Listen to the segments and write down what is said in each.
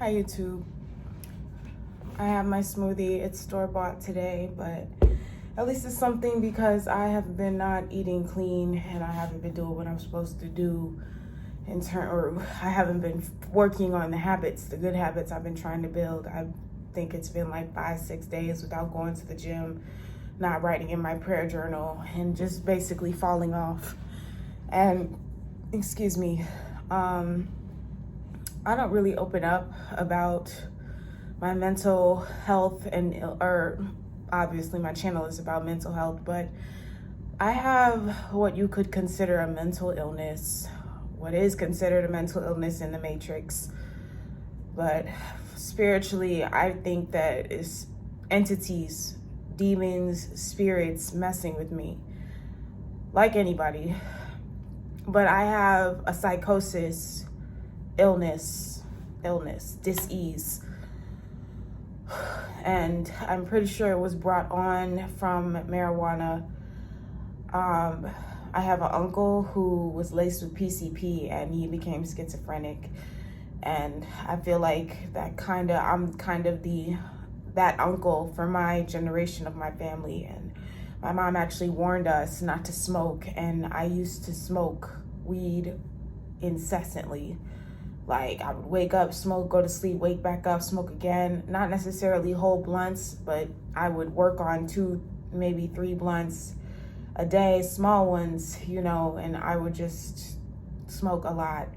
Hi YouTube. I have my smoothie. It's store-bought today, but at least it's something because I have been not eating clean and I haven't been doing what I'm supposed to do or I haven't been working on the habits, the good habits I've been trying to build. I think it's been like 5-6 days without going to the gym, not writing in my prayer journal, and just basically falling off. And excuse me, I don't really open up about my mental health or obviously my channel is about mental health, but I have what you could consider a mental illness, what is considered a mental illness in the Matrix. But spiritually, I think that it's entities, demons, spirits messing with me, like anybody. But I have a psychosis, illness, dis-ease. And I'm pretty sure it was brought on from marijuana. I have an uncle who was laced with PCP and he became schizophrenic. And I feel like I'm kind of that uncle for my generation of my family. And my mom actually warned us not to smoke. And I used to smoke weed incessantly. Like I would wake up, smoke, go to sleep, wake back up, smoke again. Not necessarily whole blunts, but I would work on 2, maybe 3 blunts a day, small ones, and I would just smoke a lot.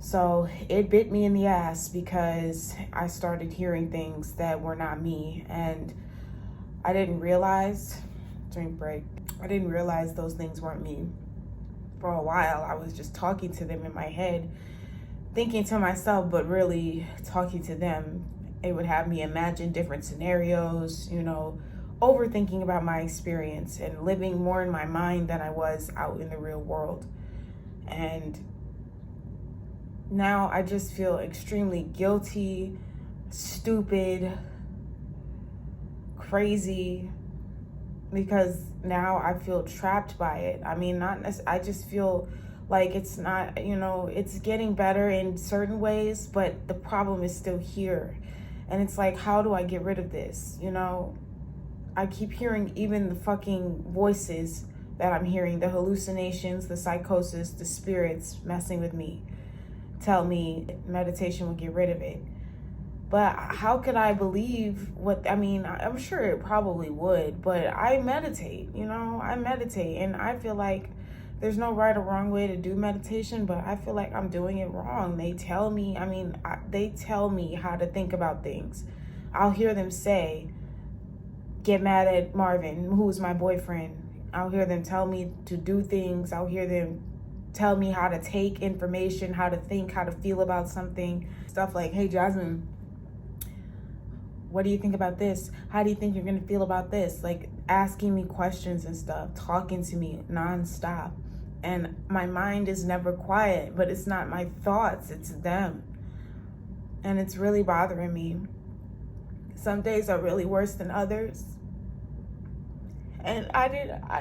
So it bit me in the ass because I started hearing things that were not me. And I didn't realize, I didn't realize those things weren't me. For a while, I was just talking to them in my head, thinking to myself, but really talking to them. It would have me imagine different scenarios, overthinking about my experience and living more in my mind than I was out in the real world. And now I just feel extremely guilty, stupid, crazy, because now I feel trapped by it. I mean, I just feel like it's not, it's getting better in certain ways, but the problem is still here. And it's like, how do I get rid of this? I keep hearing even the fucking voices that I'm hearing, the hallucinations, the psychosis, the spirits messing with me, tell me meditation will get rid of it. But how could I believe I'm sure it probably would, but I meditate, and I feel like there's no right or wrong way to do meditation, but I feel like I'm doing it wrong. They tell me how to think about things. I'll hear them say, get mad at Marvin, who's my boyfriend. I'll hear them tell me to do things. I'll hear them tell me how to take information, how to think, how to feel about something. Stuff like, hey, Jasmine, what do you think about this? How do you think you're gonna feel about this? Like asking me questions and stuff, talking to me nonstop. And my mind is never quiet, but it's not my thoughts, it's them. And it's really bothering me. Some days are really worse than others. And I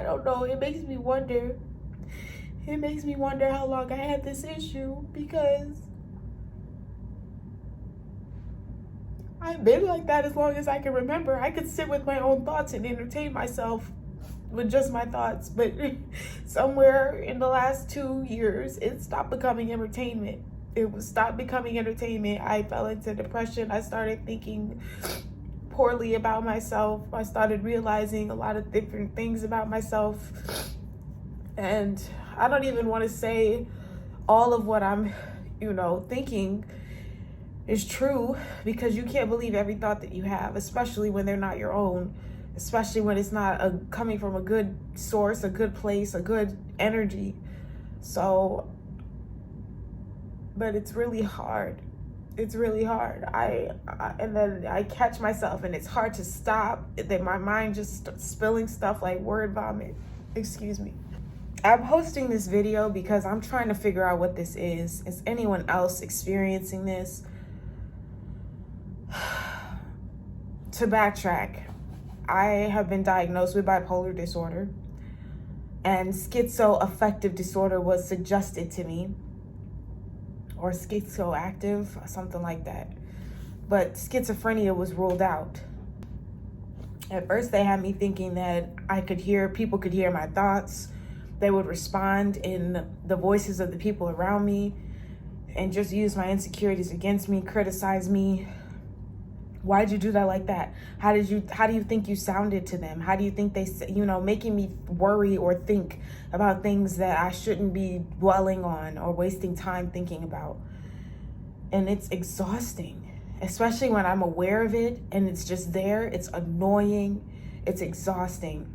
don't know, it makes me wonder how long I had this issue, because I've been like that as long as I can remember. I could sit with my own thoughts and entertain myself with just my thoughts. But somewhere in the last 2 years, it stopped becoming entertainment. I fell into depression. I started thinking poorly about myself. I started realizing a lot of different things about myself. And I don't even want to say all of what I'm, thinking is true, because you can't believe every thought that you have, especially when they're not your own, especially when it's not coming from a good source, a good place, a good energy. So, but it's really hard. And then I catch myself and it's hard to stop. Then my mind just starts spilling stuff like word vomit. Excuse me. I'm posting this video because I'm trying to figure out what this is. Is anyone else experiencing this? To backtrack, I have been diagnosed with bipolar disorder, and schizoaffective disorder was suggested to me, or schizoactive, something like that. but schizophrenia was ruled out. At first, they had me thinking that people could hear my thoughts. They would respond in the voices of the people around me and just use my insecurities against me, criticize me. Why'd you do that like that? How do you think you sounded to them? How do you think they, making me worry or think about things that I shouldn't be dwelling on or wasting time thinking about? And it's exhausting, especially when I'm aware of it and it's just there. It's annoying. It's exhausting.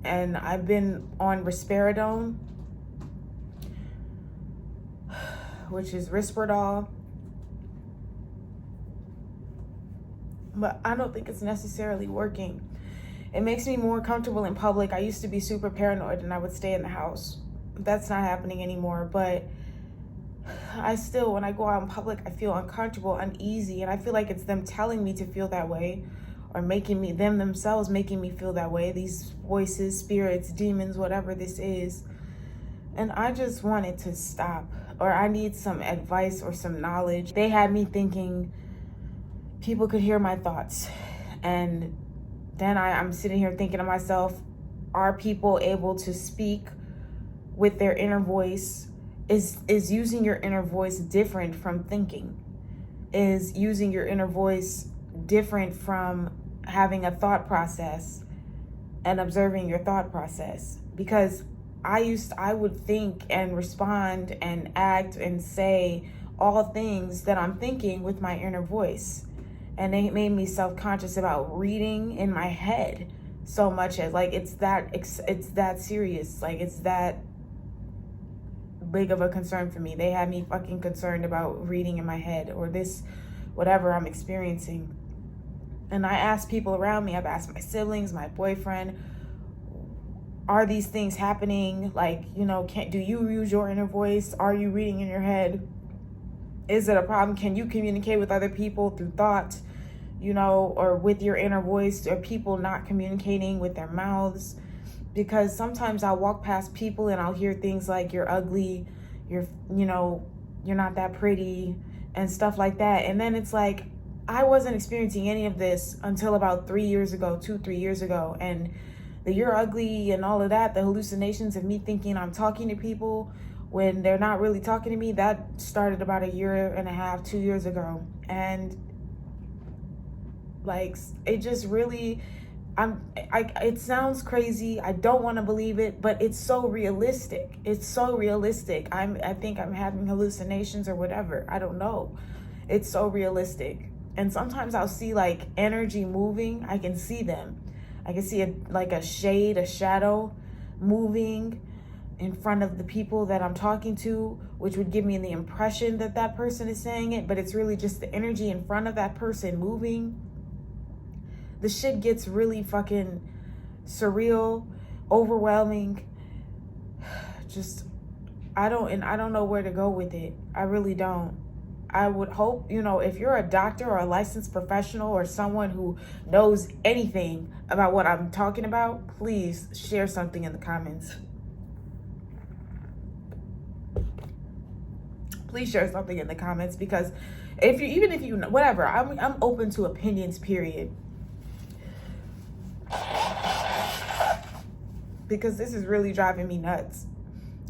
And I've been on risperidone, which is Risperdal. But I don't think it's necessarily working. It makes me more comfortable in public. I used to be super paranoid and I would stay in the house. That's not happening anymore. But I still, when I go out in public, I feel uncomfortable, uneasy. And I feel like it's them telling me to feel that way, or them themselves making me feel that way. These voices, spirits, demons, whatever this is. And I just wanted to stop, or I need some advice or some knowledge. They had me thinking people could hear my thoughts. And then I'm sitting here thinking to myself, are people able to speak with their inner voice? Is using your inner voice different from thinking? Is using your inner voice different from having a thought process and observing your thought process? Because I would think and respond and act and say all things that I'm thinking with my inner voice. And it made me self-conscious about reading in my head so much as like, it's that serious. Like, it's that big of a concern for me. They had me fucking concerned about reading in my head or this, whatever I'm experiencing. And I asked people around me, I've asked my siblings, my boyfriend, are these things happening? Like, do you use your inner voice? Are you reading in your head? Is it a problem? Can you communicate with other people through thought, or with your inner voice? Are people not communicating with their mouths? Because sometimes I'll walk past people and I'll hear things like, you're ugly, you're not that pretty, and stuff like that. And then it's like, I wasn't experiencing any of this until about 3 years ago, 2-3 years ago. And the you're ugly and all of that, the hallucinations of me thinking I'm talking to people when they're not really talking to me, that started about 1.5 years, 2 years ago. And like, it just really, it sounds crazy. I don't want to believe it, but it's so realistic. It's so realistic. I think I'm having hallucinations or whatever. I don't know. It's so realistic. And sometimes I'll see like energy moving. I can see them. I can see a shade, a shadow moving in front of the people that I'm talking to, which would give me the impression that that person is saying it, but it's really just the energy in front of that person moving. The shit gets really fucking surreal, overwhelming. Just, I don't know where to go with it. I really don't. I would hope, if you're a doctor or a licensed professional or someone who knows anything about what I'm talking about, please share something in the comments. Please share something in the comments, because even if you know, whatever, I'm open to opinions, period. Because this is really driving me nuts.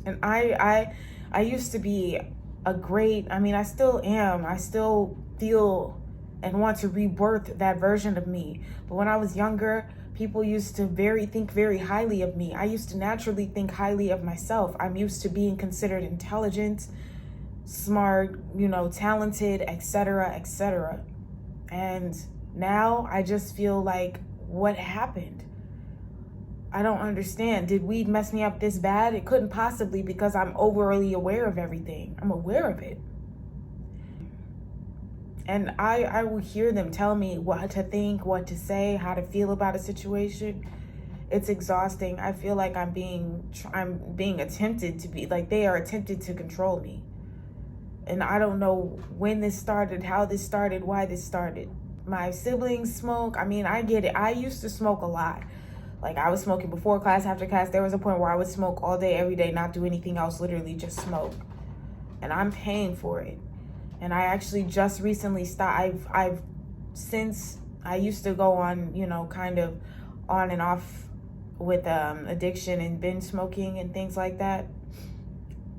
And I used to be I still am. I still feel and want to rebirth that version of me. But when I was younger, people used to think very highly of me. I used to naturally think highly of myself. I'm used to being considered intelligent, smart, talented, etc., etc. And now I just feel like, what happened? I don't understand. Did weed mess me up this bad? It couldn't possibly, because I'm overly aware of everything. I'm aware of it. And I will hear them tell me what to think, what to say, how to feel about a situation. It's exhausting. I feel like I'm being attempted to be, like they are attempted to control me. And I don't know when this started, how this started, why this started. My siblings smoke. I get it. I used to smoke a lot. Like, I was smoking before class, after class. There was a point where I would smoke all day, every day, not do anything else, literally just smoke. And I'm paying for it. And I actually just recently stopped. I've since I used to go on, you know, kind of on and off with addiction and binge smoking and things like that.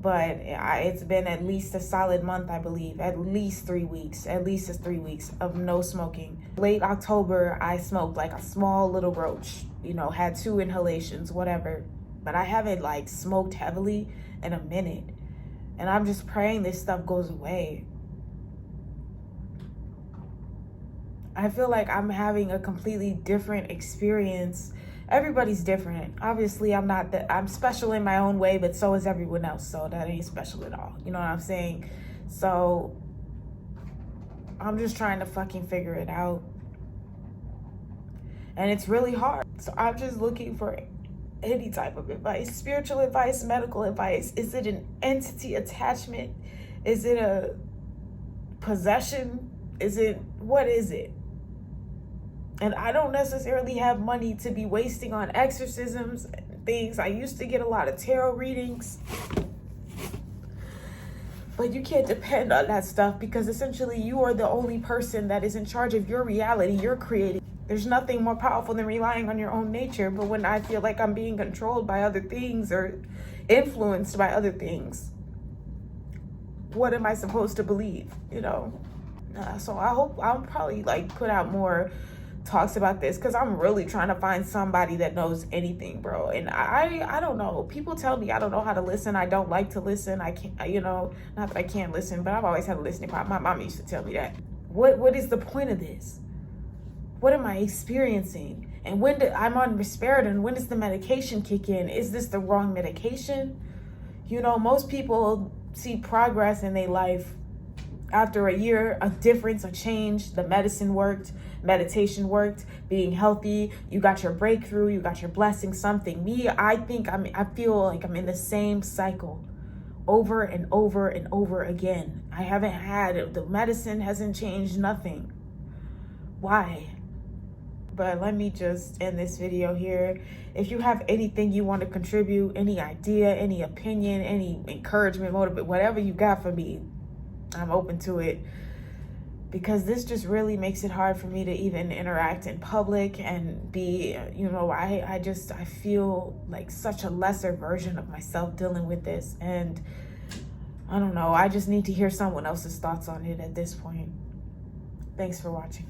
But it's been at least a solid month, I believe, at least 3 weeks, at least 3 weeks of no smoking. Late October, I smoked like a small little roach, you know, had 2 inhalations, whatever. But I haven't like smoked heavily in a minute. And I'm just praying this stuff goes away. I feel like I'm having a completely different experience. Everybody's different. Obviously, I'm special in my own way, but so is everyone else. So that ain't special at all. You know what I'm saying? So I'm just trying to fucking figure it out. And it's really hard. So I'm just looking for any type of advice, spiritual advice, medical advice. Is it an entity attachment? Is it a possession? What is it? And I don't necessarily have money to be wasting on exorcisms and things. I used to get a lot of tarot readings. But you can't depend on that stuff because essentially you are the only person that is in charge of your reality you're creating. There's nothing more powerful than relying on your own nature. But when I feel like I'm being controlled by other things or influenced by other things, what am I supposed to believe, you know? So I hope I'll probably like put out more talks about this because I'm really trying to find somebody that knows anything, bro. And I don't know. People tell me I don't know how to listen. I don't like to listen. I can't, you know, not that I can't listen, but I've always had a listening problem. My mom used to tell me that. What is the point of this? What am I experiencing? And I'm on risperidone, when does the medication kick in? Is this the wrong medication? You know, most people see progress in their life after a year, a difference, a change. The medicine worked, meditation worked, being healthy, you got your breakthrough, you got your blessing, something. Me, I feel like I'm in the same cycle over and over and over again. I haven't had, the medicine hasn't changed nothing. Why? But let me just end this video here. If you have anything you want to contribute, any idea, any opinion, any encouragement, motivate, whatever you got for me, I'm open to it. Because this just really makes it hard for me to even interact in public and be, you know, I feel like such a lesser version of myself dealing with this. And I don't know, I just need to hear someone else's thoughts on it at this point. Thanks for watching.